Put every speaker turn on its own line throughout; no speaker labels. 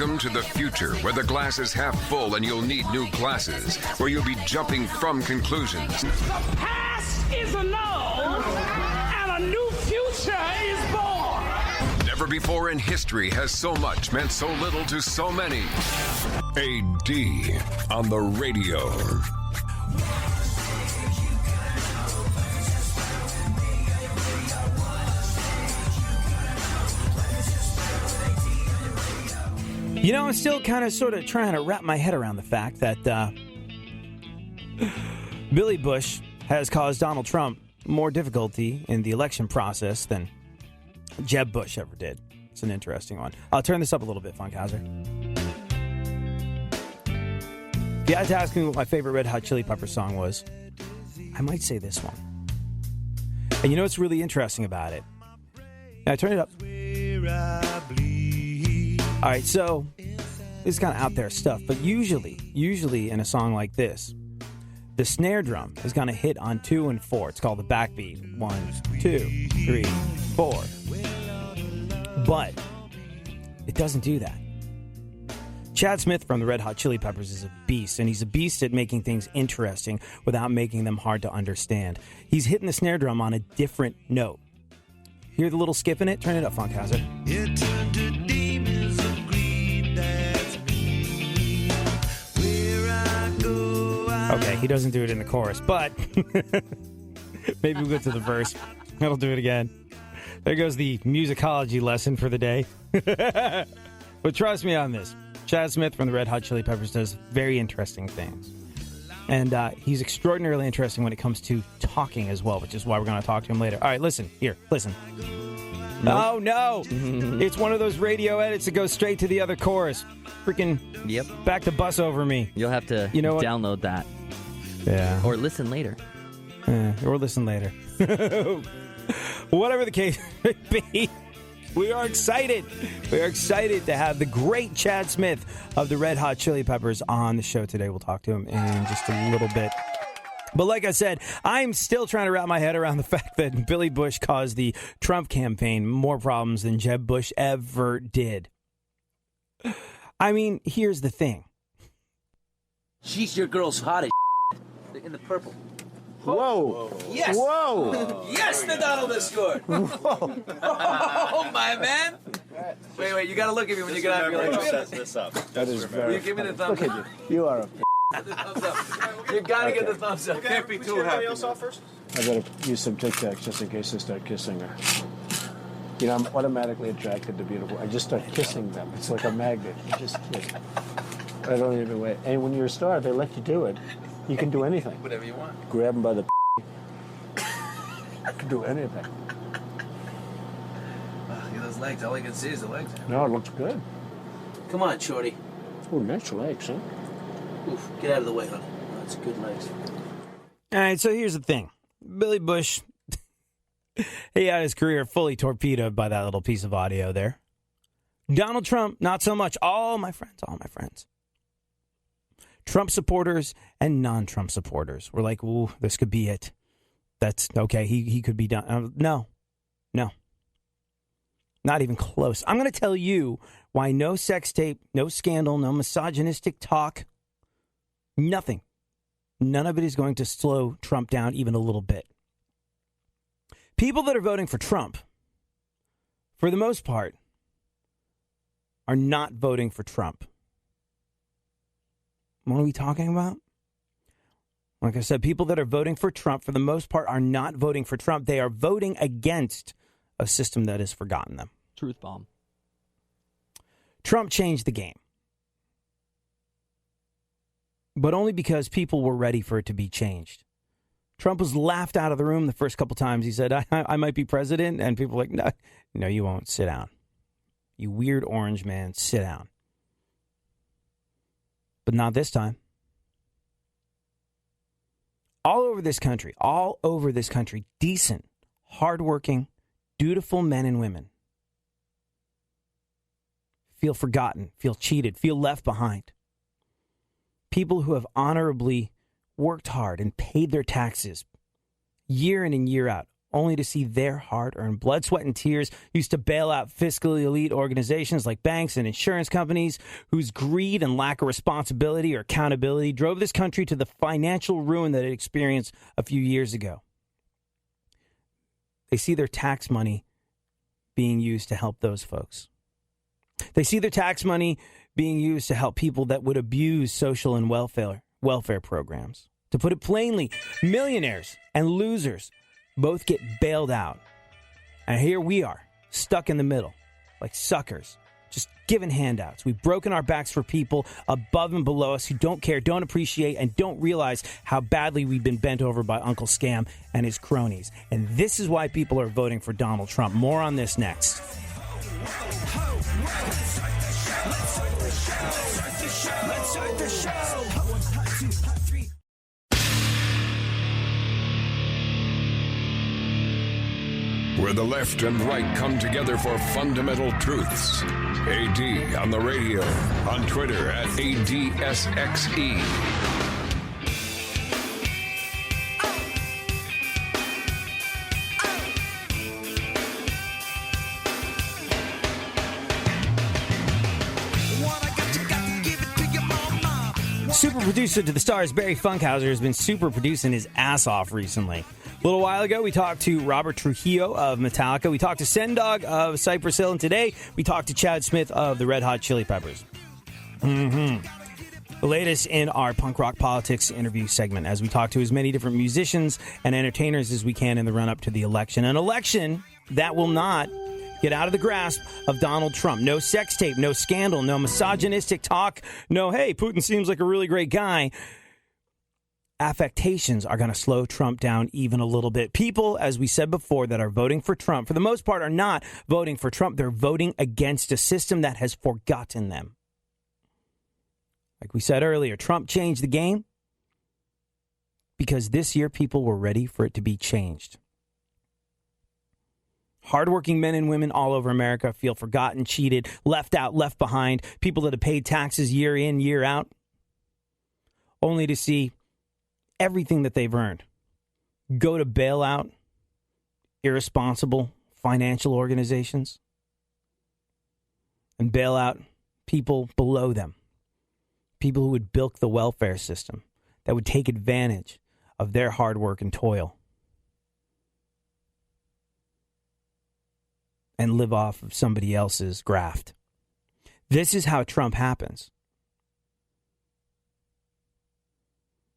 Welcome to the future, where the glass is half full and you'll need new glasses, where you'll be jumping from conclusions.
The past is annulled, and a new future is born.
Never before in history has so much meant so little to so many. AD on the radio.
You know, I'm still kind of sort of trying to wrap my head around the fact that Billy Bush has caused Donald Trump more difficulty in the election process than Jeb Bush ever did. It's an interesting one. I'll turn this up a little bit, Funkhauser. If you had to ask me what my favorite Red Hot Chili Peppers song was, I might say this one. And you know what's really interesting about it? Now, turn it up. All right, so this is kind of out there stuff, but usually in a song like this, the snare drum is going to hit on 2 and 4. It's called the backbeat. 1, 2, 3, 4. But it doesn't do that. Chad Smith from the Red Hot Chili Peppers is a beast, and he's a beast at making things interesting without making them hard to understand. He's hitting the snare drum on a different note. Hear the little skip in it? Turn it up, Funkhauser. Okay, he doesn't do it in the chorus, but maybe we'll get to the verse. I'll do it again. There goes the musicology lesson for the day. But trust me on this. Chad Smith from the Red Hot Chili Peppers does very interesting things. And he's extraordinarily interesting when it comes to talking as well, which is why we're going to talk to him later. All right, listen. Here, listen. Nope. Oh, no. It's one of those radio edits that goes straight to the other chorus. Freaking back the bus over me.
You'll have to download that.
Yeah.
Or listen later.
Or listen later. Whatever the case may be, we are excited. We are excited to have the great Chad Smith of the Red Hot Chili Peppers on the show today. We'll talk to him in just a little bit. But like I said, I'm still trying to wrap my head around the fact that Billy Bush caused the Trump campaign more problems than Jeb Bush ever did. I mean, here's the thing.
She's your girl's hot as in the purple.
Whoa.
Yes.
Whoa.
Yes, the Donald has scored. Whoa. Oh, my man. Wait, you got to look at me when you get out of your
set this up. That is very
Will you give me the thumbs
Look
up?
at you. You are a
The thumbs up. You got to get the thumbs up. Can't be too happy.
else off first? I better use some Tic Tacs just in case I start kissing her. You know, I'm automatically attracted to beautiful. I just start kissing them. It's like a magnet. You just kiss. I don't even wait. And when you're a star, they let you do it. You can do anything.
Whatever you want.
Grab them by the you can do anything.
Look at those legs. All I can see is the legs.
No, it looks good.
Come on, shorty.
Oh, nice legs, huh?
Oof, get out of the way, honey. That's good legs.
All right, so here's the thing. Billy Bush, he had his career fully torpedoed by that little piece of audio there. Donald Trump, not so much. All my friends. Trump supporters and non-Trump supporters were like, ooh, this could be it. That's okay. He could be done. No. Not even close. I'm going to tell you why no sex tape, no scandal, no misogynistic talk, nothing. None of it is going to slow Trump down even a little bit. People that are voting for Trump, for the most part, are not voting for Trump. What are we talking about? Like I said, people that are voting for Trump, for the most part, are not voting for Trump. They are voting against a system that has forgotten them.
Truth bomb.
Trump changed the game. But only because people were ready for it to be changed. Trump was laughed out of the room the first couple times. He said, I might be president. And people were like, no, you won't. Sit down. You weird orange man, sit down. But not this time. All over this country, decent, hardworking, dutiful men and women feel forgotten, feel cheated, feel left behind. People who have honorably worked hard and paid their taxes year in and year out, only to see their hard-earned blood, sweat, and tears used to bail out fiscally elite organizations like banks and insurance companies whose greed and lack of responsibility or accountability drove this country to the financial ruin that it experienced a few years ago. They see their tax money being used to help those folks. They see their tax money being used to help people that would abuse social and welfare programs. To put it plainly, millionaires and losers both get bailed out. And here we are, stuck in the middle, like suckers, just giving handouts. We've broken our backs for people above and below us who don't care, don't appreciate, and don't realize how badly we've been bent over by Uncle Scam and his cronies. And this is why people are voting for Donald Trump. More on this next.
Where the left and right come together for fundamental truths. AD on the radio, on Twitter at ADSXE.
Super producer to the stars, Barry Funkhauser, has been super producing his ass off recently. A little while ago, we talked to Robert Trujillo of Metallica. We talked to Sendog of Cypress Hill. And today, we talked to Chad Smith of the Red Hot Chili Peppers. The latest in our punk rock politics interview segment as we talk to as many different musicians and entertainers as we can in the run-up to the election. An election that will not get out of the grasp of Donald Trump. No sex tape, no scandal, no misogynistic talk, no, hey, Putin seems like a really great guy. Affectations are going to slow Trump down even a little bit. People, as we said before, that are voting for Trump, for the most part, are not voting for Trump. They're voting against a system that has forgotten them. Like we said earlier, Trump changed the game because this year people were ready for it to be changed. Hardworking men and women all over America feel forgotten, cheated, left out, left behind. People that have paid taxes year in, year out, only to see everything that they've earned go to bail out irresponsible financial organizations and bail out people below them, people who would bilk the welfare system, that would take advantage of their hard work and toil and live off of somebody else's graft. This is how Trump happens.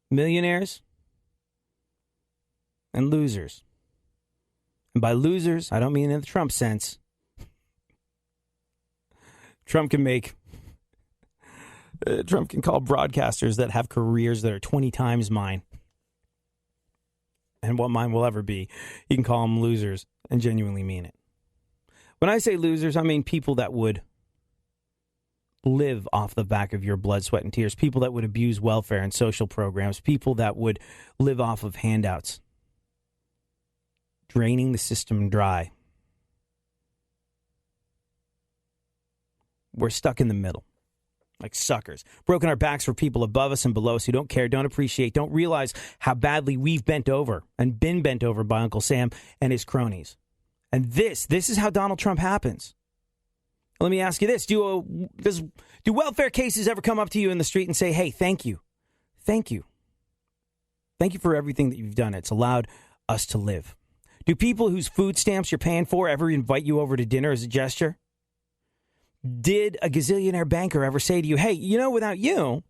Millionaires and losers. And by losers, I don't mean in the Trump sense. Trump can call broadcasters that have careers that are 20 times mine and what mine will ever be. He can call them losers and genuinely mean it. When I say losers, I mean people that would live off the back of your blood, sweat, and tears. People that would abuse welfare and social programs. People that would live off of handouts. Draining the system dry. We're stuck in the middle. Like suckers. Broken our backs for people above us and below us who don't care, don't appreciate, don't realize how badly we've bent over and been bent over by Uncle Sam and his cronies. And this is how Donald Trump happens. Let me ask you this. Do welfare cases ever come up to you in the street and say, hey, thank you. Thank you. Thank you for everything that you've done. It's allowed us to live. Do people whose food stamps you're paying for ever invite you over to dinner as a gesture? Did a gazillionaire banker ever say to you, hey, without you,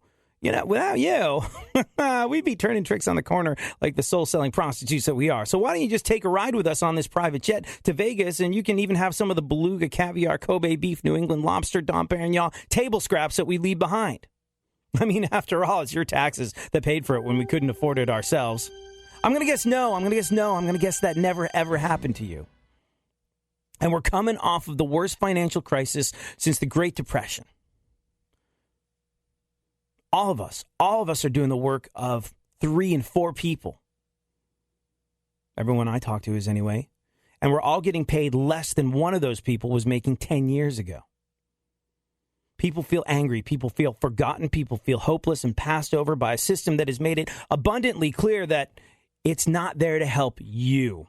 we'd be turning tricks on the corner like the soul-selling prostitutes that we are. So why don't you just take a ride with us on this private jet to Vegas, and you can even have some of the beluga, caviar, Kobe beef, New England lobster, Dom Perignon table scraps that we leave behind. I mean, after all, it's your taxes that paid for it when we couldn't afford it ourselves. I'm going to guess no. I'm going to guess that never, ever happened to you. And we're coming off of the worst financial crisis since the Great Depression. All of us are doing the work of 3 and 4 people. Everyone I talk to is anyway. And we're all getting paid less than one of those people was making 10 years ago. People feel angry. People feel forgotten. People feel hopeless and passed over by a system that has made it abundantly clear that it's not there to help you.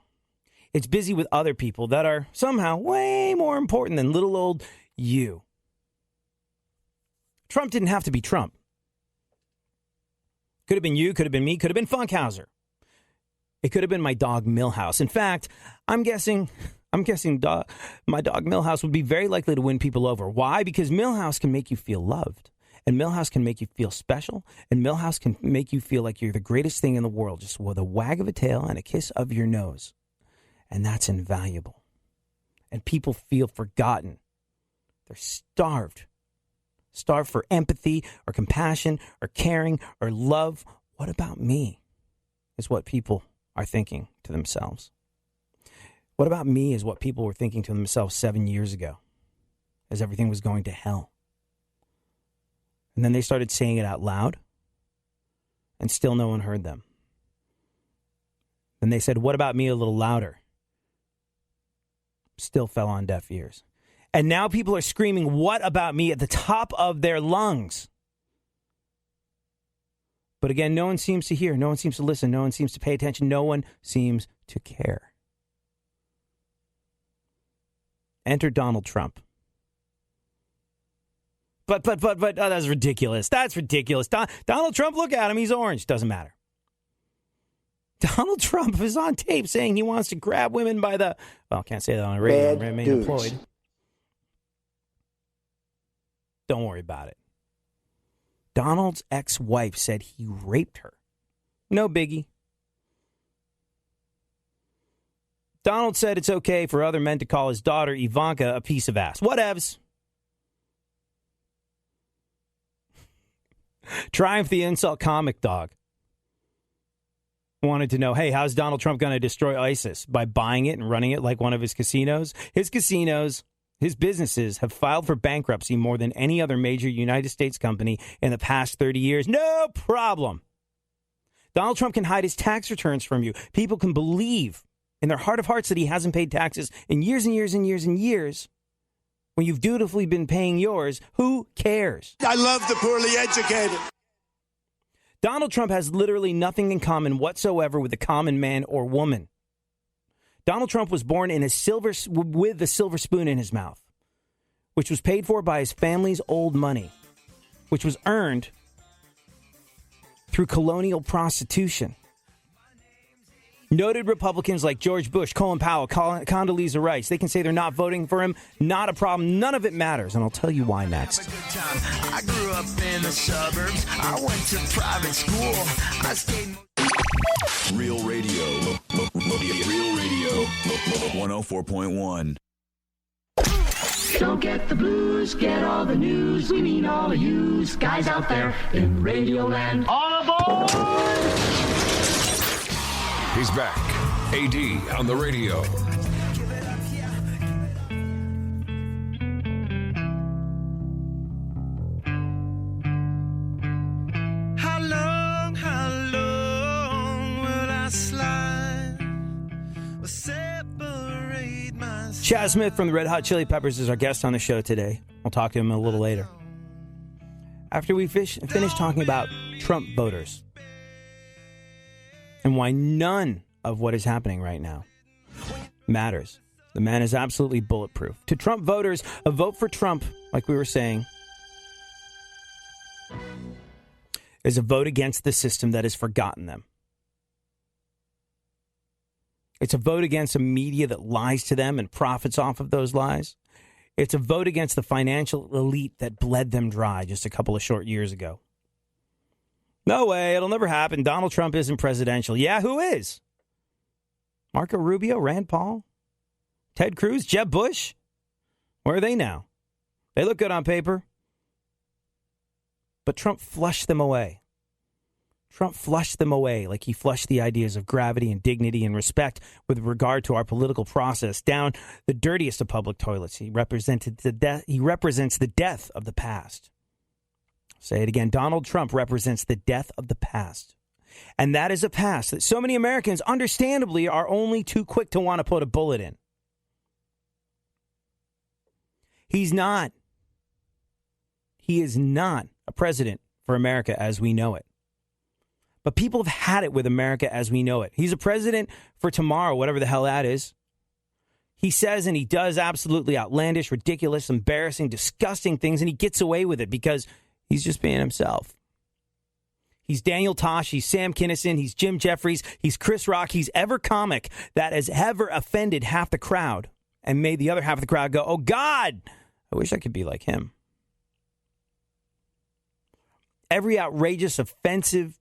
It's busy with other people that are somehow way more important than little old you. Trump didn't have to be Trump. Could have been you, could have been me, could have been Funkhauser. It could have been my dog Milhouse. In fact, I'm guessing my dog Milhouse would be very likely to win people over. Why? Because Milhouse can make you feel loved. And Milhouse can make you feel special. And Milhouse can make you feel like you're the greatest thing in the world, just with a wag of a tail and a kiss of your nose. And that's invaluable. And people feel forgotten. They're starved. Starved for empathy or compassion or caring or love. What about me? Is what people are thinking to themselves. What about me is what people were thinking to themselves 7 years ago as everything was going to hell. And then they started saying it out loud, and still no one heard them. Then they said, what about me a little louder? Still fell on deaf ears. And now people are screaming, what about me, at the top of their lungs. But again, no one seems to hear. No one seems to listen. No one seems to pay attention. No one seems to care. Enter Donald Trump. But, that's ridiculous. That's ridiculous. Donald Trump, look at him. He's orange. Doesn't matter. Donald Trump is on tape saying he wants to grab women by the... Well, can't say that on a radio. Remain employed. Don't worry about it. Donald's ex-wife said he raped her. No biggie. Donald said it's okay for other men to call his daughter Ivanka a piece of ass. Whatevs. Triumph the insult comic dog wanted to know, hey, how's Donald Trump going to destroy ISIS? By buying it and running it like one of his casinos? His casinos, his businesses have filed for bankruptcy more than any other major United States company in the past 30 years. No problem. Donald Trump can hide his tax returns from you. People can believe in their heart of hearts that he hasn't paid taxes in years and years and years and years. When you've dutifully been paying yours, who cares?
I love the poorly educated.
Donald Trump has literally nothing in common whatsoever with the common man or woman. Donald Trump was born with a silver spoon in his mouth, which was paid for by his family's old money, which was earned through colonial prostitution. Noted Republicans like George Bush, Colin Powell, Condoleezza Rice, they can say they're not voting for him. Not a problem. None of it matters. And I'll tell you why next.
I grew up in the suburbs. I went to private school. I stayed...
Real Radio. Real Radio. 104.1.
Don't get the blues, get all the news. We mean all of you guys out there in Radioland. All aboard!
He's back. AD on the radio.
How long will I slide? Or separate myself?
Chaz Smith from the Red Hot Chili Peppers is our guest on the show today. We'll talk to him a little later. After we finish talking about Trump voters. And why none of what is happening right now matters. The man is absolutely bulletproof. To Trump voters, a vote for Trump, like we were saying, is a vote against the system that has forgotten them. It's a vote against a media that lies to them and profits off of those lies. It's a vote against the financial elite that bled them dry just a couple of short years ago. No way, it'll never happen. Donald Trump isn't presidential. Yeah, who is? Marco Rubio, Rand Paul, Ted Cruz, Jeb Bush? Where are they now? They look good on paper. But Trump flushed them away. Trump flushed them away like he flushed the ideas of gravity and dignity and respect with regard to our political process down the dirtiest of public toilets. He represents the death of the past. Say it again. Donald Trump represents the death of the past. And that is a past that so many Americans, understandably, are only too quick to want to put a bullet in. He is not a president for America as we know it. But people have had it with America as we know it. He's a president for tomorrow, whatever the hell that is. He says and he does absolutely outlandish, ridiculous, embarrassing, disgusting things, and he gets away with it because he's just being himself. He's Daniel Tosh, he's Sam Kinison, he's Jim Jeffries, he's Chris Rock, he's every comic that has ever offended half the crowd and made the other half of the crowd go, oh, God, I wish I could be like him. Every outrageous, offensive,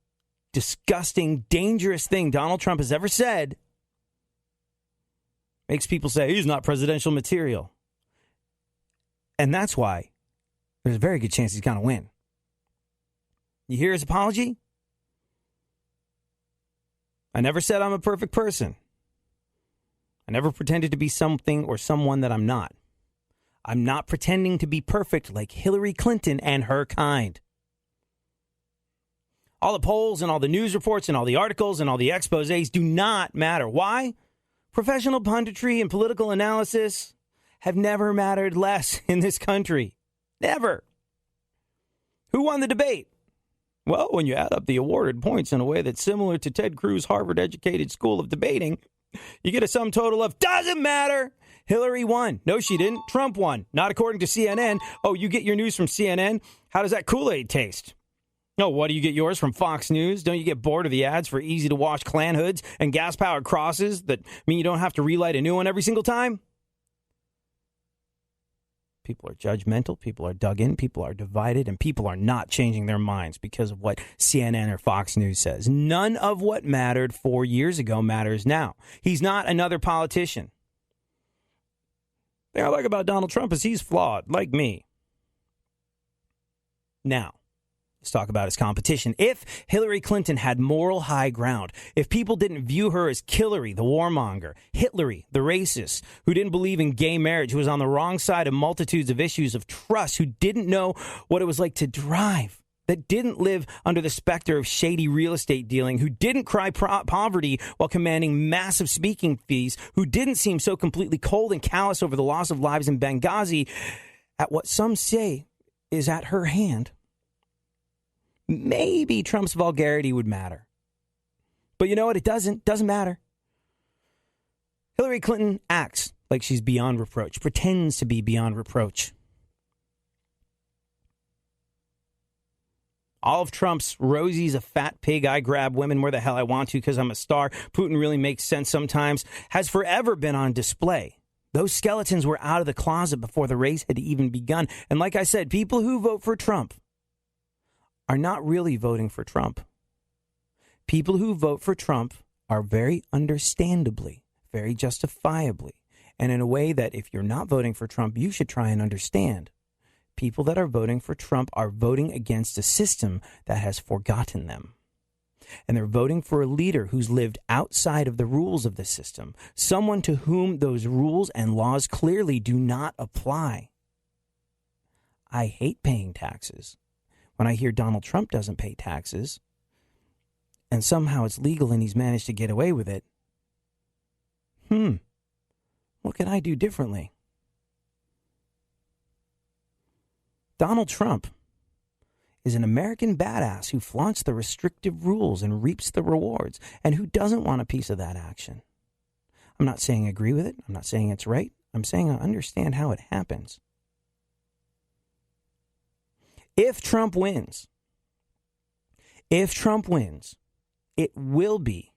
disgusting, dangerous thing Donald Trump has ever said makes people say he's not presidential material. And that's why there's a very good chance he's going to win. You hear his apology? I never said I'm a perfect person. I never pretended to be something or someone that I'm not. I'm not pretending to be perfect like Hillary Clinton and her kind. All the polls and all the news reports and all the articles and all the exposés do not matter. Why? Professional punditry and political analysis have never mattered less in this country. Never. Who won the debate? Well, when you add up the awarded points in a way that's similar to Ted Cruz' Harvard-educated school of debating, you get a sum total of, doesn't matter. Hillary won. No, she didn't. Trump won. Not according to CNN. Oh, you get your news from CNN? How does that Kool-Aid taste? No, what do you get yours from Fox News? Don't you get bored of the ads for easy-to-wash Klan hoods and gas-powered crosses that mean you don't have to relight a new one every single time? People are judgmental, people are dug in, people are divided, and people are not changing their minds because of what CNN or Fox News says. None of what mattered 4 years ago matters now. He's not another politician. The thing I like about Donald Trump is he's flawed, like me. Now, let's talk about his competition. If Hillary Clinton had moral high ground, if people didn't view her as Hillary, the warmonger, Hitlery, the racist, who didn't believe in gay marriage, who was on the wrong side of multitudes of issues of trust, who didn't know what it was like to drive, that didn't live under the specter of shady real estate dealing, who didn't cry poverty while commanding massive speaking fees, who didn't seem so completely cold and callous over the loss of lives in Benghazi, at what some say is at her hand, maybe Trump's vulgarity would matter. But you know what? It doesn't. Doesn't matter. Hillary Clinton acts like she's beyond reproach, pretends to be beyond reproach. All of Trump's Rosie's a fat pig, I grab women where the hell I want to because I'm a star, Putin really makes sense sometimes, has forever been on display. Those skeletons were out of the closet before the race had even begun. And like I said, people who vote for Trump are not really voting for Trump. People who vote for Trump are very understandably, very justifiably, and in a way that if you're not voting for Trump, you should try and understand. People that are voting for Trump are voting against a system that has forgotten them. And they're voting for a leader who's lived outside of the rules of the system, someone to whom those rules and laws clearly do not apply. I hate paying taxes. When I hear Donald Trump doesn't pay taxes, and somehow it's legal and he's managed to get away with it, what can I do differently? Donald Trump is an American badass who flaunts the restrictive rules and reaps the rewards, and who doesn't want a piece of that action. I'm not saying I agree with it. I'm not saying it's right. I'm saying I understand how it happens. If Trump wins, it will be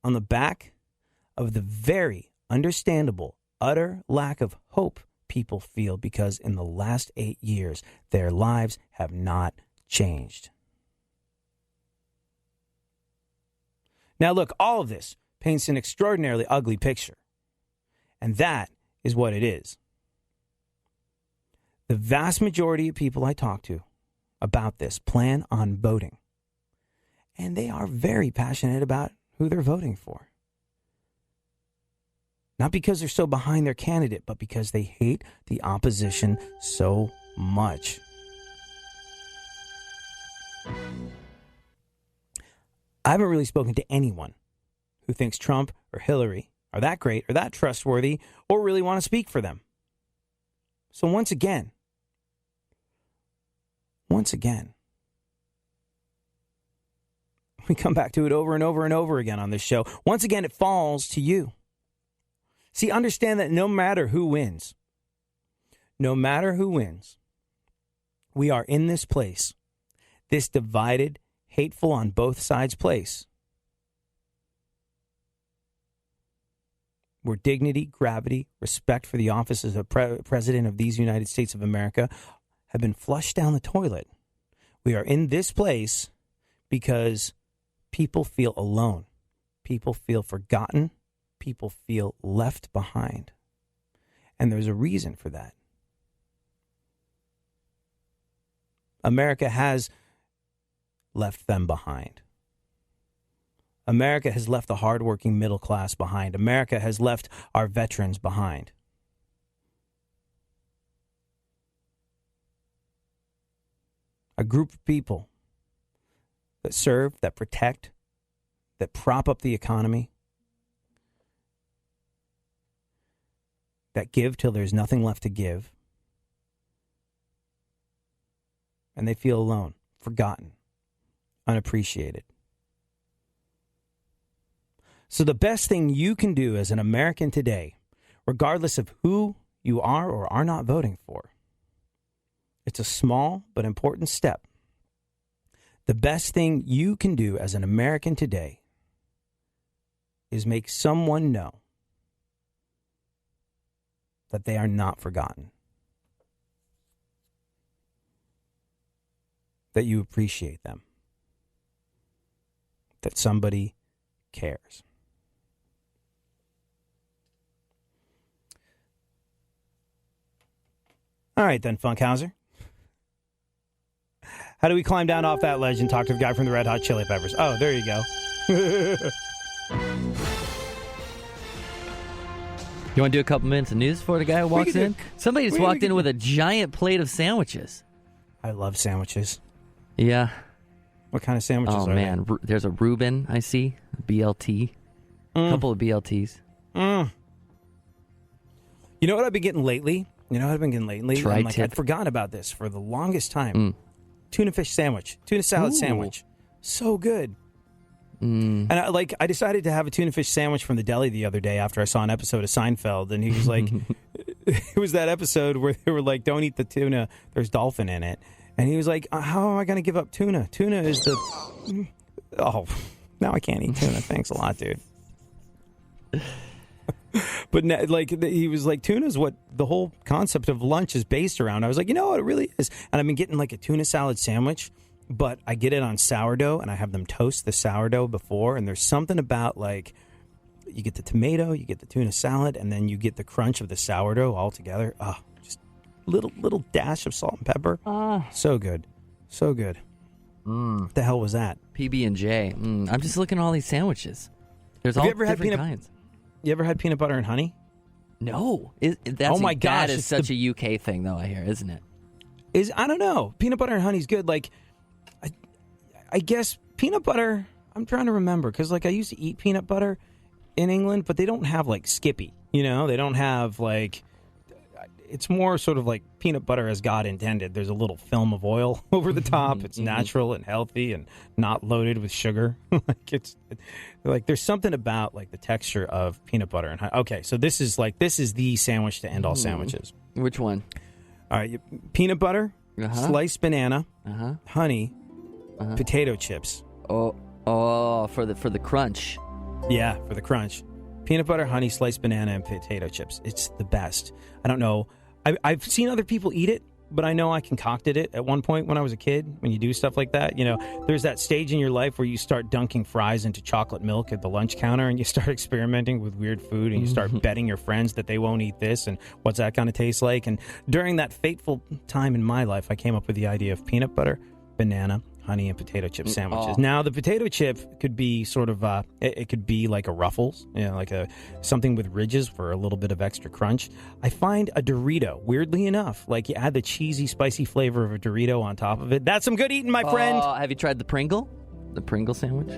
on the back of the very understandable, utter lack of hope people feel because in the last 8 years, their lives have not changed. Now, look, all of this paints an extraordinarily ugly picture, and that is what it is. The vast majority of people I talk to about this plan on voting. And they are very passionate about who they're voting for. Not because they're so behind their candidate, but because they hate the opposition so much. I haven't really spoken to anyone who thinks Trump or Hillary are that great or that trustworthy or really want to speak for them. So once again, we come back to it over and over and over again on this show. Once again, it falls to you. See, understand that no matter who wins, we are in this place, this divided, hateful on both sides place, where dignity, gravity, respect for the offices of President of these United States of America have been flushed down the toilet. We are in this place because people feel alone. People feel forgotten. People feel left behind. And there's a reason for that. America has left them behind. America has left the hardworking middle class behind. America has left our veterans behind. A group of people that serve, that protect, that prop up the economy, that give till there's nothing left to give, and they feel alone, forgotten, unappreciated. So the best thing you can do as an American today, regardless of who you are or are not voting for, it's a small but important step. The best thing you can do as an American today is make someone know that they are not forgotten, that you appreciate them, that somebody cares. All right, then, Funkhauser. How do we climb down off that ledge and talk to the guy from the Red Hot Chili Peppers? Oh, there you go.
You want to do a couple minutes of news before the guy walks in? Somebody just walked in with a giant plate of sandwiches.
I love sandwiches.
Yeah.
What kind of sandwiches are
man.
they?
There's a Reuben, I see. BLT. A couple of BLTs.
You know what I've been getting lately? I'd forgotten about this for the longest time. Tuna fish sandwich. Tuna salad sandwich. So good. And I decided to have a tuna fish sandwich from the deli the other day after I saw an episode of Seinfeld, and he was like, it was that episode where they were like, don't eat the tuna, there's dolphin in it. And he was like, how am I going to give up tuna? Tuna is the... Oh, now I can't eat tuna. Thanks a lot, dude. But he was like, tuna is what the whole concept of lunch is based around. I was like, you know what, it really is. And I've been getting like a tuna salad sandwich, but I get it on sourdough, and I have them toast the sourdough before. And there's something about like, you get the tomato, you get the tuna salad, and then you get the crunch of the sourdough all together. Oh, just little dash of salt and pepper. So good. So good. What the hell was that?
PB&J. I'm just looking at all these sandwiches. There's all different kinds.
You ever had peanut butter and honey?
No. That is such a UK thing, though, I hear, isn't it?
I don't know. Peanut butter and honey's good. Like, I guess peanut butter, I'm trying to remember, because, like, I used to eat peanut butter in England, but they don't have, like, Skippy, you know? They don't have, like, it's more sort of like peanut butter as God intended. There's a little film of oil over the top. It's natural and healthy and not loaded with sugar. There's something about like the texture of peanut butter and honey. Okay, so this is the sandwich to end all sandwiches.
Which one?
All right, peanut butter, sliced banana, honey, potato chips.
Oh, for the crunch.
Yeah, for the crunch. Peanut butter, honey, sliced banana, and potato chips. It's the best. I don't know. I've seen other people eat it, but I know I concocted it at one point when I was a kid. When you do stuff like that, you know, there's that stage in your life where you start dunking fries into chocolate milk at the lunch counter, and you start experimenting with weird food, and you start betting your friends that they won't eat this, and what's that going to taste like. And during that fateful time in my life, I came up with the idea of peanut butter, banana, honey, and potato chip sandwiches. Now, the potato chip could be sort of, it could be like a Ruffles, you know, like something with ridges for a little bit of extra crunch. I find a Dorito, weirdly enough, like you add the cheesy, spicy flavor of a Dorito on top of it. That's some good eating, my friend.
Have you tried the Pringle? The Pringle sandwich?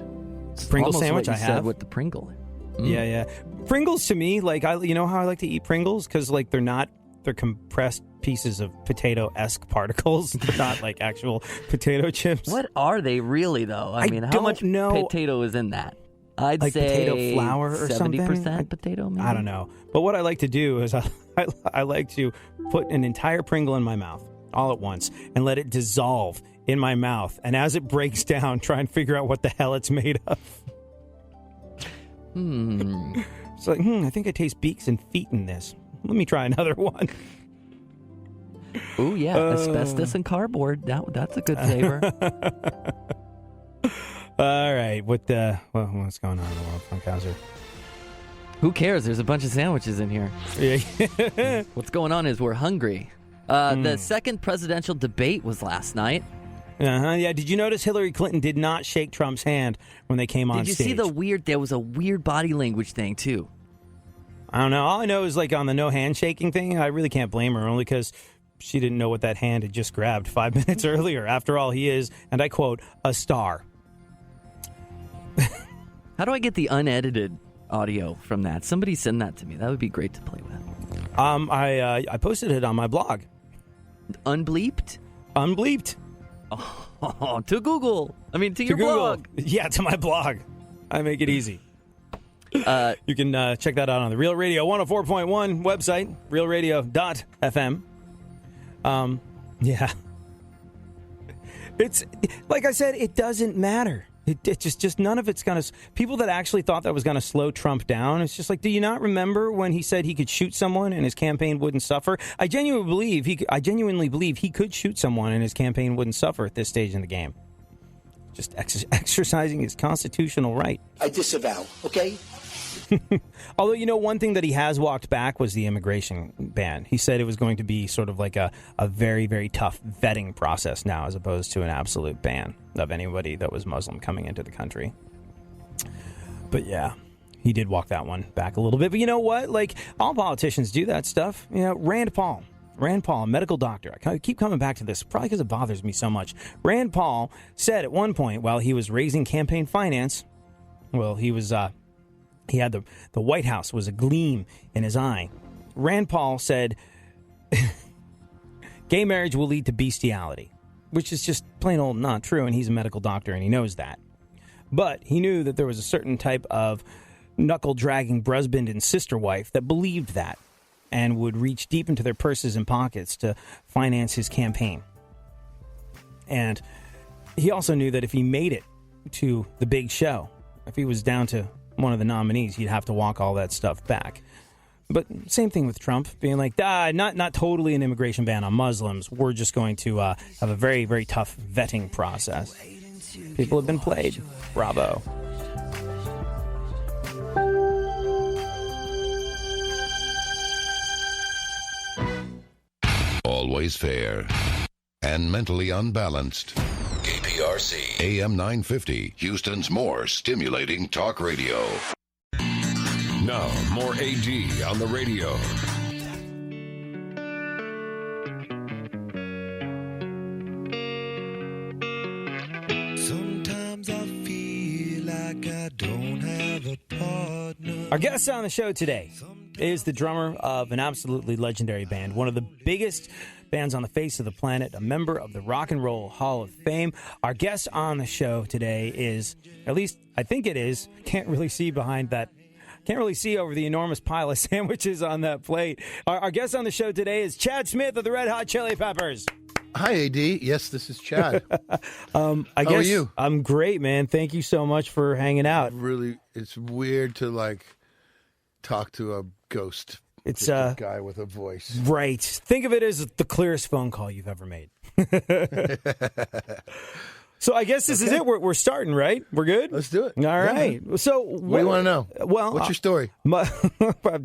Pringle sandwich,
what
I
you
have.
said with the Pringle.
Yeah. Pringles to me, like, you know how I like to eat Pringles? Because, like, they're compressed pieces of potato-esque particles. They're not like actual potato chips.
What are they really, though? I mean, how much potato is in that? I'd
like
say
potato flour or
70%
something.
potato, maybe?
I don't know. But what I like to do is I like to put an entire Pringle in my mouth all at once and let it dissolve in my mouth. And as it breaks down, try and figure out what the hell it's made of. It's like, I think I taste beaks and feet in this. Let me try another one.
Oh, yeah. Asbestos and cardboard. That's a good flavor.
All right. What's going on in the world, Funkhauser?
Who cares? There's a bunch of sandwiches in here.
Yeah.
What's going on is we're hungry. The second presidential debate was last night.
Yeah. Did you notice Hillary Clinton did not shake Trump's hand when they came on stage?
Did you see there was a weird body language thing, too?
I don't know. All I know is like on the no handshaking thing, I really can't blame her, only because she didn't know what that hand had just grabbed 5 minutes earlier. After all, he is, and I quote, a star.
How do I get the unedited audio from that? Somebody send that to me. That would be great to play with.
I posted it on my blog.
Unbleeped?
Unbleeped.
Oh, to Google. I mean, to your
Google.
blog.
Yeah, to my blog. I make it easy. You can check that out on the Real Radio 104.1 website, realradio.fm. Yeah. It's, like I said, it doesn't matter. It just none of it's going to... People that actually thought that was going to slow Trump down, it's just like, do you not remember when he said he could shoot someone and his campaign wouldn't suffer? I genuinely believe he could shoot someone and his campaign wouldn't suffer at this stage in the game. Just exercising his constitutional right.
I disavow, okay?
Although, one thing that he has walked back was the immigration ban. He said it was going to be sort of like a very, very tough vetting process now, as opposed to an absolute ban of anybody that was Muslim coming into the country. But yeah, he did walk that one back a little bit. But you know what? Like, all politicians do that stuff. Rand Paul, a medical doctor. I keep coming back to this, probably because it bothers me so much. Rand Paul said at one point while he was raising campaign finance, well, he had the White House was a gleam in his eye. Rand Paul said, gay marriage will lead to bestiality, which is just plain old not true, and he's a medical doctor, and he knows that. But he knew that there was a certain type of knuckle-dragging husband and sister wife that believed that and would reach deep into their purses and pockets to finance his campaign. And he also knew that if he made it to the big show, if he was down to one of the nominees, he'd have to walk all that stuff back. But same thing with Trump being like, not totally an immigration ban on Muslims. We're just going to have a very, very tough vetting process. People have been played. Bravo.
Always fair and mentally unbalanced. KPRC AM 950, Houston's more stimulating talk radio.
Now, more AD on the radio.
Sometimes I feel like I don't have a partner.
Our guest on the show today is the drummer of an absolutely legendary band, one of the biggest bands on the face of the planet, a member of the Rock and Roll Hall of Fame. Our guest on the show today is, at least I think it is, can't really see over the enormous pile of sandwiches on that plate. Our guest on the show today is Chad Smith of the Red Hot Chili Peppers.
Hi, AD. Yes, this is Chad.
How
are you?
I'm great, man. Thank you so much for hanging out.
Really, it's weird to talk to a ghost.
It's
a guy with a voice.
Right. Think of it as the clearest phone call you've ever made. So I guess this is it. We're starting, right? We're good?
Let's do it.
All right. So
what do you want to know?
Well,
what's your story?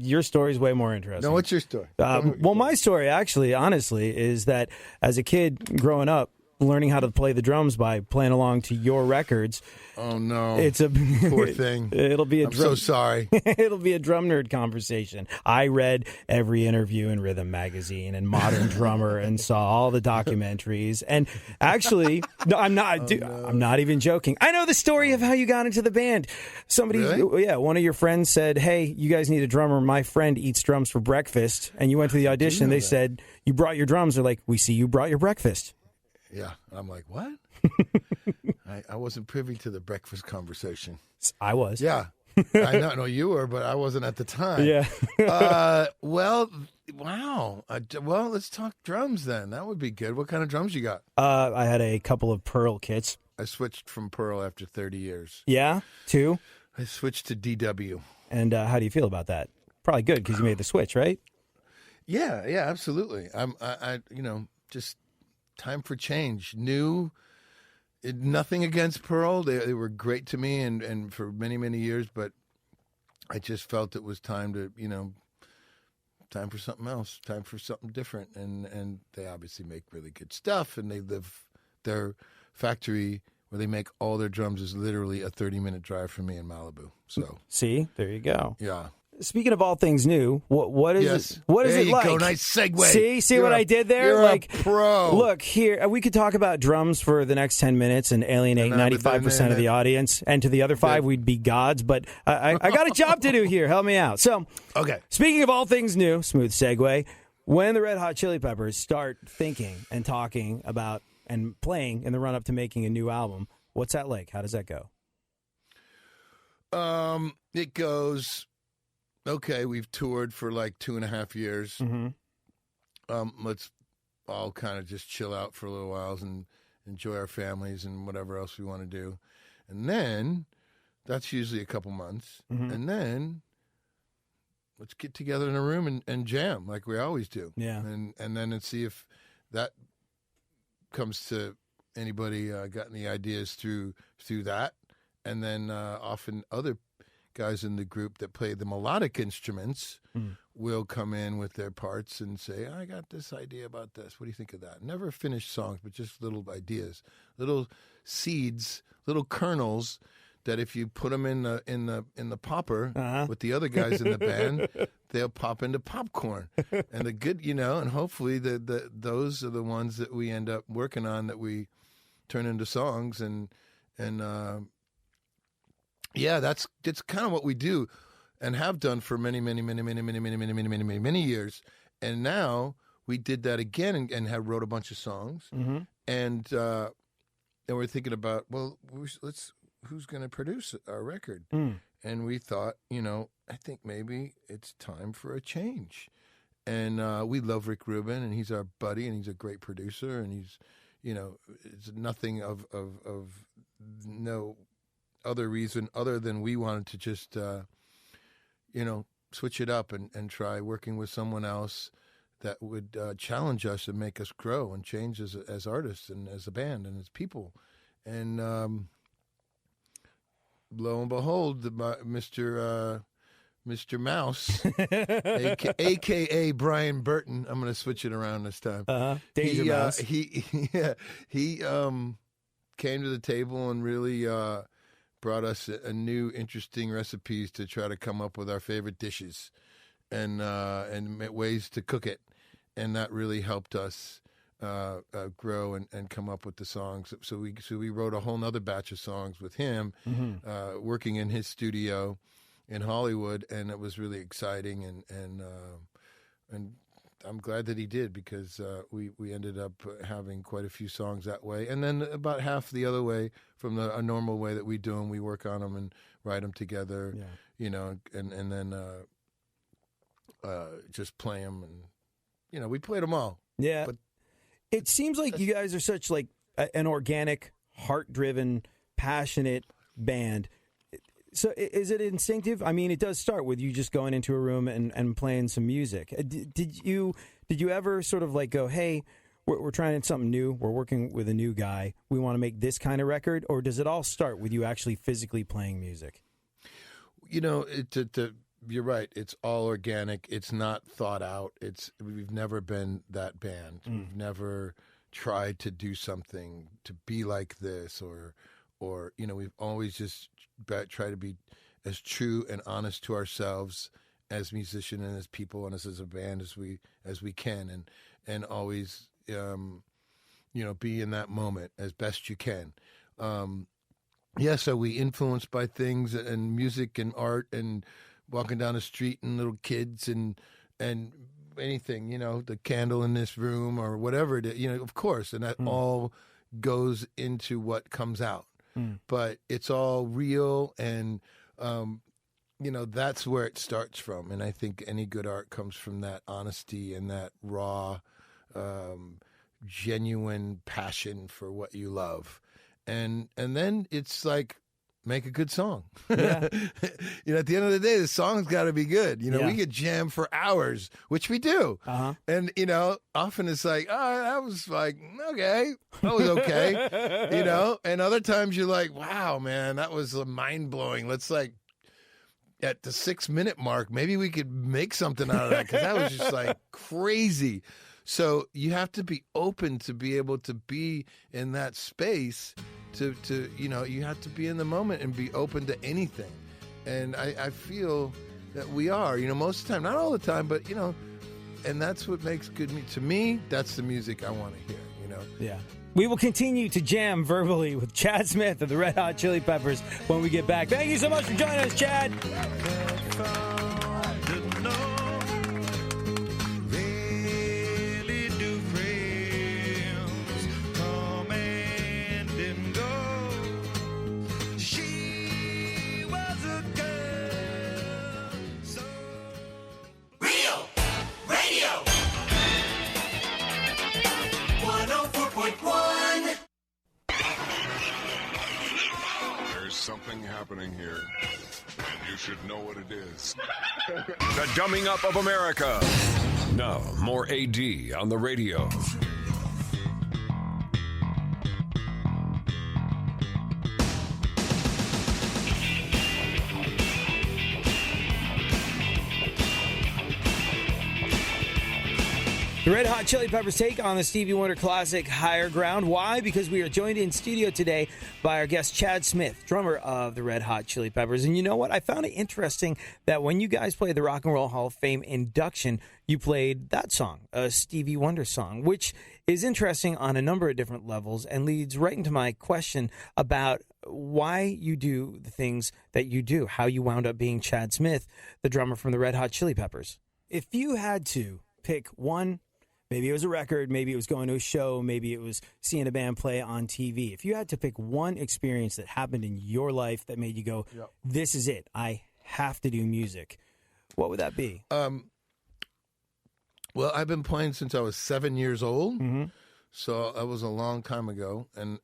Your story is way more interesting.
No, what's your story?
My story, actually, honestly, is that as a kid growing up, learning how to play the drums by playing along to your records.
Oh no!
It's a
poor thing.
It'll be a
I'm so sorry.
It'll be a drum nerd conversation. I read every interview in Rhythm Magazine and Modern Drummer and saw all the documentaries. And actually, no, I'm not. I'm not even joking. I know the story of how you got into the band. Somebody,
really?
One of your friends said, "Hey, you guys need a drummer. My friend eats drums for breakfast." And you went to the audition. They said, "You brought your drums." They're like, "We see you brought your breakfast."
Yeah, I'm like, what? I wasn't privy to the breakfast conversation.
I was.
Yeah. I know, no, you were, but I wasn't at the time.
Yeah.
Well, wow. Well, let's talk drums then. That would be good. What kind of drums you got?
I had a couple of Pearl kits.
I switched from Pearl after 30 years.
Yeah? 2?
I switched to DW.
And how do you feel about that? Probably good because you made the switch, right?
Yeah, absolutely. I just time for change. New. Nothing against Pearl. They were great to me and for many, many years, but I just felt it was time to, time for something else, time for something different. And they obviously make really good stuff, and their factory where they make all their drums is literally a 30-minute drive from me in Malibu. So
see, there you go.
Yeah.
Speaking of all things new, what is
yes.
it? What is
there
it
you
like?
Go. Nice segue.
See what I did there?
You're
like
a pro.
Look here, we could talk about drums for the next 10 minutes and alienate 95% of the audience, and to the other 5, we'd be gods. But I got a job to do here. Help me out. So,
okay.
Speaking of all things new, smooth segue. When the Red Hot Chili Peppers start thinking and talking about and playing in the run up to making a new album, what's that like? How does that go?
It goes. Okay, we've toured for like 2.5 years.
Mm-hmm.
Let's all kind of just chill out for a little while and enjoy our families and whatever else we want to do. And then, that's usually a couple months.
Mm-hmm.
And then, let's get together in a room and jam like we always do.
Yeah.
And then see if that comes to anybody got any ideas through that. And then often other guys in the group that play the melodic instruments will come in with their parts and say, I got this idea about this. What do you think of that? Never finished songs, but just little ideas, little seeds, little kernels that if you put them in the popper with the other guys in the band, they'll pop into popcorn. And the good, and hopefully those are the ones that we end up working on that we turn into songs and yeah, that's kind of what we do and have done for many years. And now we did that again and have wrote a bunch of songs.
Mm-hmm.
And we're thinking about, well, who's going to produce our record? And we thought, I think maybe it's time for a change. And we love Rick Rubin, and he's our buddy, and he's a great producer, and he's, it's nothing of no other reason other than we wanted to just, switch it up and try working with someone else that would challenge us and make us grow and change as artists and as a band and as people. And lo and behold, Mr. Mouse, a.k.a. Brian Burton, I'm going to switch it around this time.
Danger Mouse.
He came to the table and really brought us a new, interesting recipes to try to come up with our favorite dishes and ways to cook it. And that really helped us grow and come up with the songs. So we wrote a whole nother batch of songs with him, working in his studio in Hollywood, and it was really exciting. And I'm glad that he did because we ended up having quite a few songs that way, and then about half the other way from a normal way that we do them. We work on them and write them together, and then just play them, and we played them all.
Yeah,
but
it seems like you guys are such like an organic, heart-driven, passionate band. So is it instinctive? I mean, it does start with you just going into a room and playing some music. Did you ever sort of like go, hey, we're trying something new, we're working with a new guy, we want to make this kind of record? Or does it all start with you actually physically playing music?
You're right. It's all organic. It's not thought out. We've never been that band. We've never tried to do something to be like this or we've always just try to be as true and honest to ourselves as musicians and as people and as a band as we can and always be in that moment as best you can. So we influenced by things and music and art and walking down the street and little kids and anything, the candle in this room or whatever it is, of course, and that all goes into what comes out. but it's all real, and that's where it starts from. And I think any good art comes from that honesty and that raw, genuine passion for what you love, and then it's like, make a good song.
Yeah.
At the end of the day, the song's got to be good.
Yeah.
We get jammed for hours, which we do.
Uh-huh.
And, often it's like, oh, that was like, okay, that was okay. And other times you're like, wow, man, that was mind-blowing. Let's at the 6-minute mark, maybe we could make something out of that, because that was just like crazy. So you have to be open to be able to be in that space. To you have to be in the moment and be open to anything. And I feel that we are, most of the time, not all the time, but, and that's what makes good music. To me, that's the music I want to hear,
Yeah. We will continue to jam verbally with Chad Smith of the Red Hot Chili Peppers when we get back. Thank you so much for joining us, Chad.
Something happening here, and you should know what it is. The Dumbing Up of America. Now, more AD on the radio.
The Red Hot Chili Peppers take on the Stevie Wonder classic Higher Ground. Why? Because we are joined in studio today by our guest Chad Smith, drummer of the Red Hot Chili Peppers. And you know what? I found it interesting that when you guys played the Rock and Roll Hall of Fame induction, you played that song, a Stevie Wonder song, which is interesting on a number of different levels and leads right into my question about why you do the things that you do, how you wound up being Chad Smith, the drummer from the Red Hot Chili Peppers. If you had to pick one, maybe it was a record, maybe it was going to a show, maybe it was seeing a band play on TV. If you had to pick one experience that happened in your life that made you go, this is it, I have to do music, what would that be?
Well, I've been playing since I was 7 years old, so that was a long time ago, and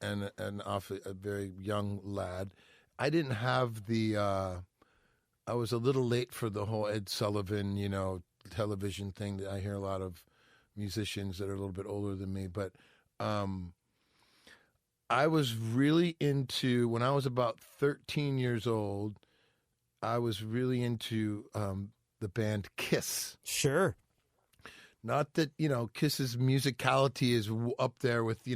off a very young lad. I didn't have I was a little late for the whole Ed Sullivan, television thing that I hear a lot of musicians that are a little bit older than me, but I was really into, when I was about 13 years old, I was really into the band Kiss.
Sure.
Not that, Kiss's musicality is up there with,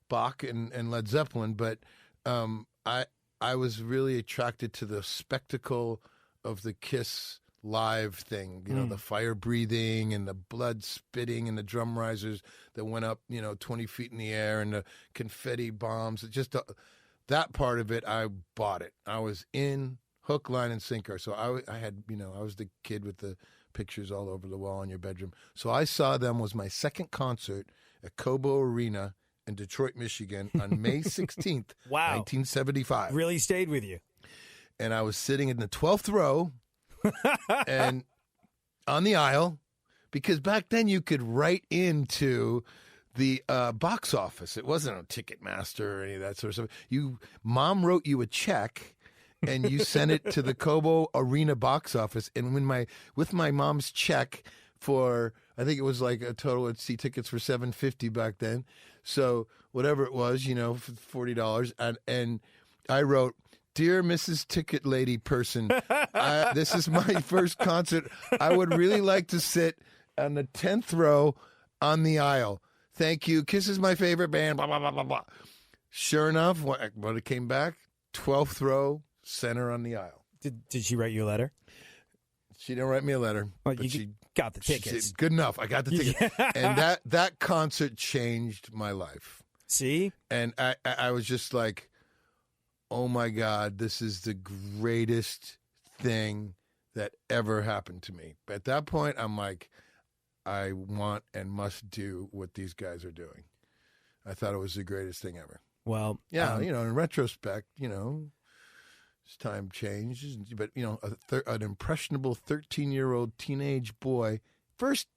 Bach and Led Zeppelin, but I was really attracted to the spectacle of the Kiss live thing, the fire breathing and the blood spitting and the drum risers that went up, 20 feet in the air and the confetti bombs. Just that part of it, I bought it. I was in hook, line, and sinker. So I had, I was the kid with the pictures all over the wall in your bedroom. So I saw them, was my second concert at Cobo Arena in Detroit, Michigan on May 16th,
Wow.
1975.
Really stayed with you.
And I was sitting in the 12th row and on the aisle, because back then you could write into the box office. It wasn't a Ticketmaster or any of that sort of stuff. Mom wrote you a check and you sent it to the Cobo Arena box office. And with my mom's check for, I think it was like a total at see tickets for $7.50 back then. So whatever it was, $40. And I wrote, "Dear Mrs. Ticket Lady person, this is my first concert. I would really like to sit on the 10th row on the aisle. Thank you. Kiss is my favorite band, blah, blah, blah, blah, blah." Sure enough, when it came back, 12th row, center on the aisle.
Did she write you a letter?
She didn't write me a letter.
Well,
but
you got the tickets.
Good enough. I got the tickets. And that concert changed my life.
See?
And I was just like, oh my God, this is the greatest thing that ever happened to me. But at that point, I'm like, I want and must do what these guys are doing. I thought it was the greatest thing ever.
Well,
yeah, in retrospect, as time changes, but an impressionable 13-year-old teenage boy, first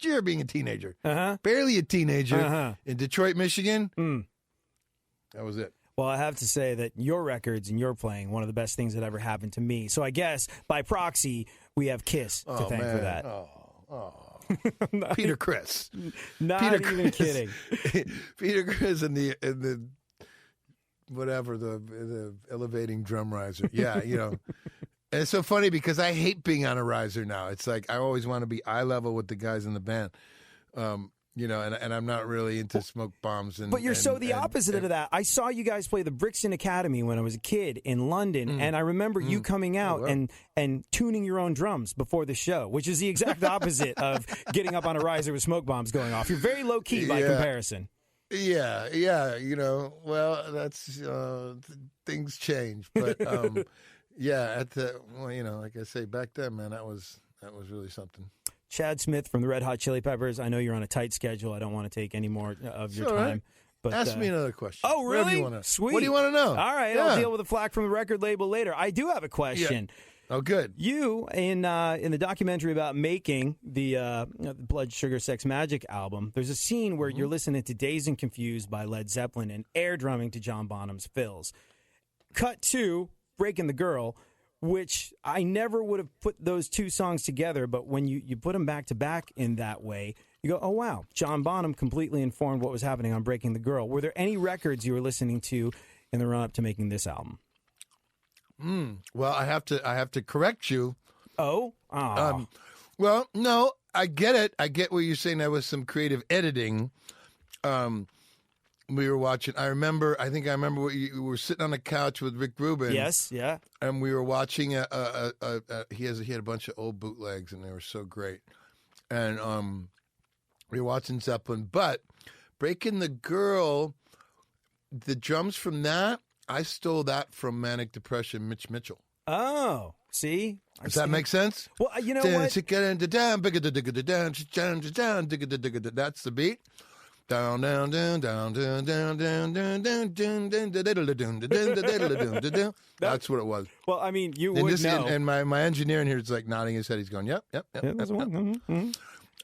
year being a teenager, barely a teenager in Detroit, Michigan. That was it.
Well, I have to say that your records and your playing, one of the best things that ever happened to me. So I guess by proxy, we have Kiss to thank for that.
Peter Criss.
Not even kidding.
Peter Criss and the whatever, the elevating drum riser. Yeah, And it's so funny because I hate being on a riser now. It's like I always want to be eye level with the guys in the band. And I'm not really into smoke bombs.
But you're the opposite of that. I saw you guys play the Brixton Academy when I was a kid in London, and I remember you coming out and tuning your own drums before the show, which is the exact opposite of getting up on a riser with smoke bombs going off. You're very low key by comparison.
Yeah. Well, that's things change, but like I say, back then, man, that was really something.
Chad Smith from the Red Hot Chili Peppers. I know you're on a tight schedule. I don't want to take any more of your time.
Right.
But
ask me another question.
Oh, really?
Sweet. What do you want to know?
All right, I'll deal with the flack from the record label later. I do have a question.
Yeah. Oh, good.
You, in the documentary about making the Blood, Sugar, Sex, Magic album, there's a scene where you're listening to Dazed and Confused by Led Zeppelin and air drumming to John Bonham's Fills. Cut to Breaking the Girl, which I never would have put those two songs together, but when you put them back to back in that way, you go, oh, wow, John Bonham completely informed what was happening on Breaking the Girl. Were there any records you were listening to in the run-up to making this album?
Well, I have to correct you.
Oh?
Well, no, I get it. I get what you're saying. There was some creative editing. We were watching. I think I remember we were sitting on the couch with Rick Rubin.
Yes, yeah.
And we were watching he had a bunch of old bootlegs, and they were so great. And we were watching Zeppelin, but Breaking the Girl, the drums from that, I stole that from Manic Depression, Mitch Mitchell.
Oh, see?
Does that make sense?
Well, you know what?
That's the beat. Down, down, down, down, down, down, down, down, down, down, down. That's what it was.
Well, I mean, you would know.
And my engineer in here is like nodding his head. He's going, yep.
That's one.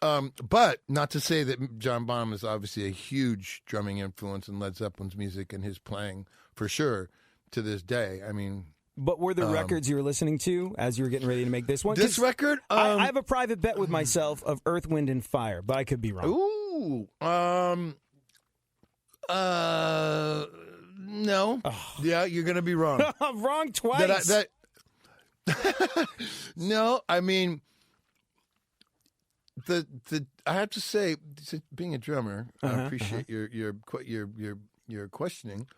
But not to say that John Bonham is obviously a huge drumming influence in Led Zeppelin's music and his playing for sure to this day. I mean,
but were there records you were listening to as you were getting ready to make this one?
This record?
I have a private bet with myself of Earth, Wind, and Fire, but I could be wrong.
Ooh. No. Oh. Yeah, you're going to be wrong.
I'm wrong twice.
No, I mean, the I have to say, being a drummer, I appreciate your questioning.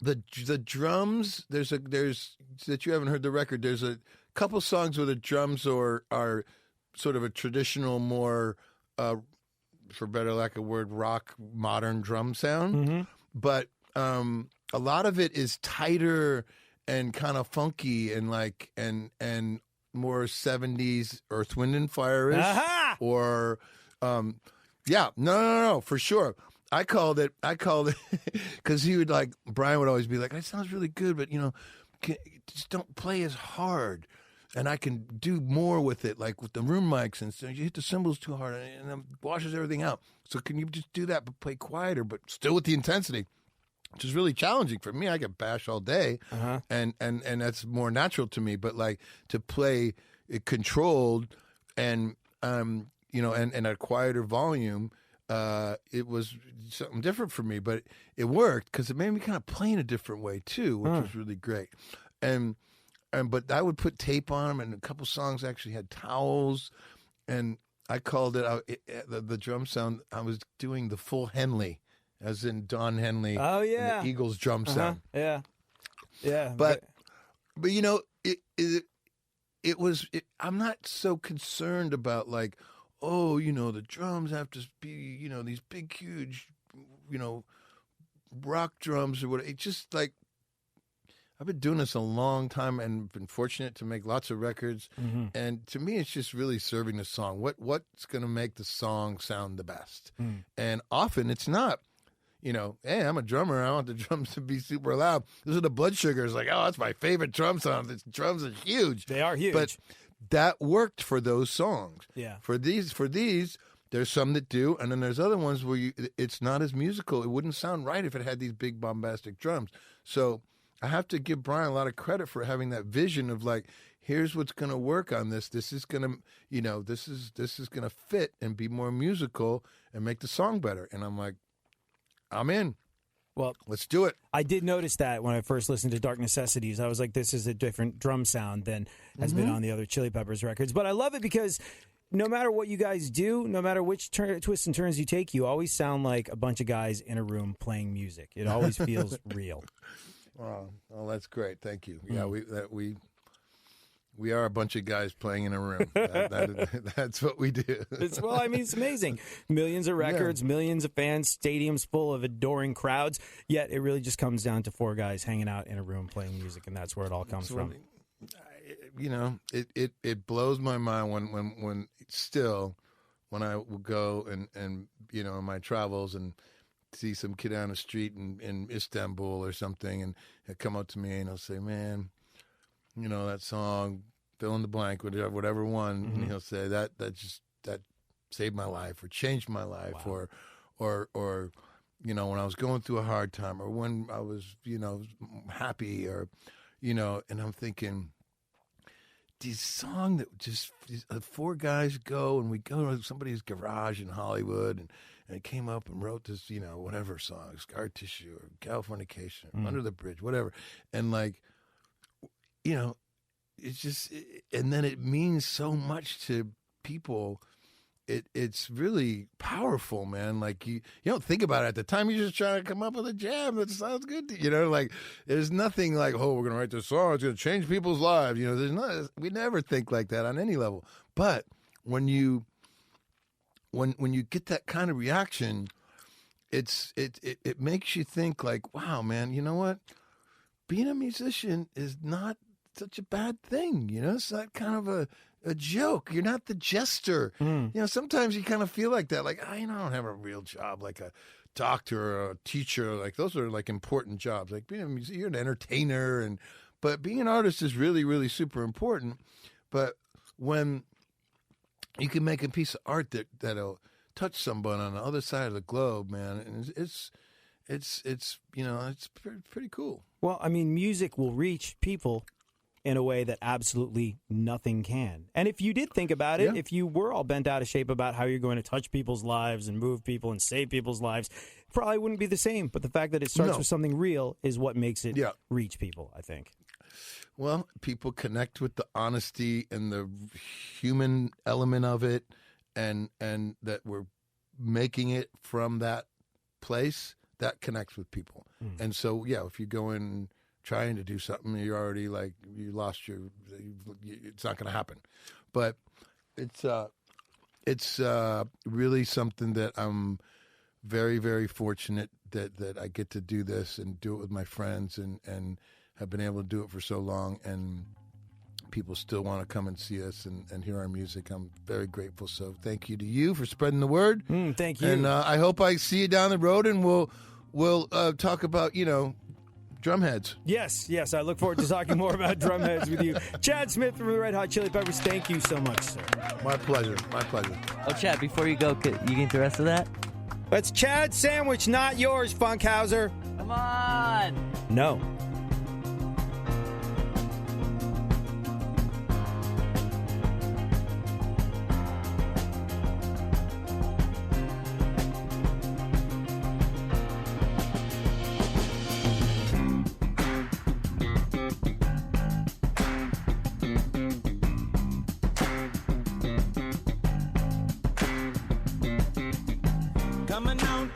The drums, there's that you haven't heard the record. There's a couple songs where the drums are sort of a traditional, more for better lack of word, rock modern drum sound, but a lot of it is tighter and kind of funky and like and more 70s Earth, Wind, and Fire-ish. Or no, for sure. I called it because he would Brian would always be like, "It sounds really good, but just don't play as hard, and I can do more with it, like with the room mics and so you hit the cymbals too hard and it washes everything out. So can you just do that but play quieter, but still with the intensity?" Which is really challenging for me. I get bashed all day, and that's more natural to me. But to play it controlled and and a quieter volume. It was something different for me, but it worked because it made me kind of play in a different way too, which was really great. But I would put tape on them, and a couple songs actually had towels, and I called it the drum sound. I was doing the full Henley, as in Don Henley.
Oh yeah,
and the Eagles drum sound.
Yeah.
But it was. I'm not so concerned about the drums have to be, these big, huge, rock drums or whatever. It's just I've been doing this a long time and been fortunate to make lots of records. And to me, it's just really serving the song. What's going to make the song sound the best? And often it's not, you know, hey, I'm a drummer. I want the drums to be super loud. Those are the Blood Sugars. Like, oh, that's my favorite drum sound. The drums are huge.
They are huge.
But that worked for those songs.
Yeah.
For these, there's some that do, and then there's other ones where it's not as musical. It wouldn't sound right if it had these big bombastic drums. So I have to give Brian a lot of credit for having that vision of like, here's what's going to work on this. This is going to, you know, this is going to fit and be more musical and make the song better. And I'm like, I'm in.
Well,
let's do it.
I did notice that when I first listened to Dark Necessities. I was like, this is a different drum sound than has been on the other Chili Peppers records. But I love it because no matter what you guys do, no matter which twists and turns you take, you always sound like a bunch of guys in a room playing music. It always feels real.
Oh, well, that's great. Thank you. Yeah, we are a bunch of guys playing in a room. That's what we do.
It's amazing. Millions of records, millions of fans, stadiums full of adoring crowds. Yet it really just comes down to four guys hanging out in a room playing music, and that's where it all comes from.
You know, it blows my mind when I will go and you know, in my travels and see some kid on the street in Istanbul or something, and he'll come up to me and he'll say, man, you know, that song, fill in the blank, whatever one, and he'll say that saved my life or changed my life, or you know, when I was going through a hard time, or when I was, you know, happy, or, you know, and I'm thinking, this song that just four guys go, and we go to somebody's garage in Hollywood, and came up and wrote this, you know, whatever song, Scar Tissue or Californication, Under the Bridge, whatever, and like, you know, it's just, and then it means so much to people. It's really powerful, man. Like you don't think about it at the time. You're just trying to come up with a jam that sounds good to you. You know, like there's nothing like, oh, we're gonna write this song. It's gonna change people's lives. You know, we never think like that on any level. But when you get that kind of reaction, it makes you think like, wow, man. You know what? Being a musician is not such a bad thing, you know. It's not kind of a joke. You're not the jester. You know, sometimes you kind of feel like that. Like, I don't have a real job, like a doctor or a teacher. Like those are like important jobs. Like being a musician, you're an entertainer, but being an artist is really, really super important. But when you can make a piece of art that'll touch someone on the other side of the globe, man, and it's you know, it's pretty cool.
Well, I mean, music will reach people in a way that absolutely nothing can. And if you did think about it, if you were all bent out of shape about how you're going to touch people's lives and move people and save people's lives, it probably wouldn't be the same. But the fact that it starts with something real is what makes it reach people, I think.
Well, people connect with the honesty and the human element of it, and that we're making it from that place, that connects with people. And so, if you go in trying to do something, you're already like, you lost it's not going to happen. But it's really something that I'm very, very fortunate that I get to do this and do it with my friends, and have been able to do it for so long, and people still want to come and see us and hear our music. I'm very grateful. So thank you to you for spreading the word.
Thank you.
And I hope I see you down the road, and we'll talk about, you know, Drumheads.
Yes. I look forward to talking more about Drumheads with you. Chad Smith from the Red Hot Chili Peppers, thank you so much, sir.
My pleasure.
Oh, Chad, before you go, you get the rest of that?
That's Chad's sandwich, not yours, Funkhauser.
Come on.
No.
Coming out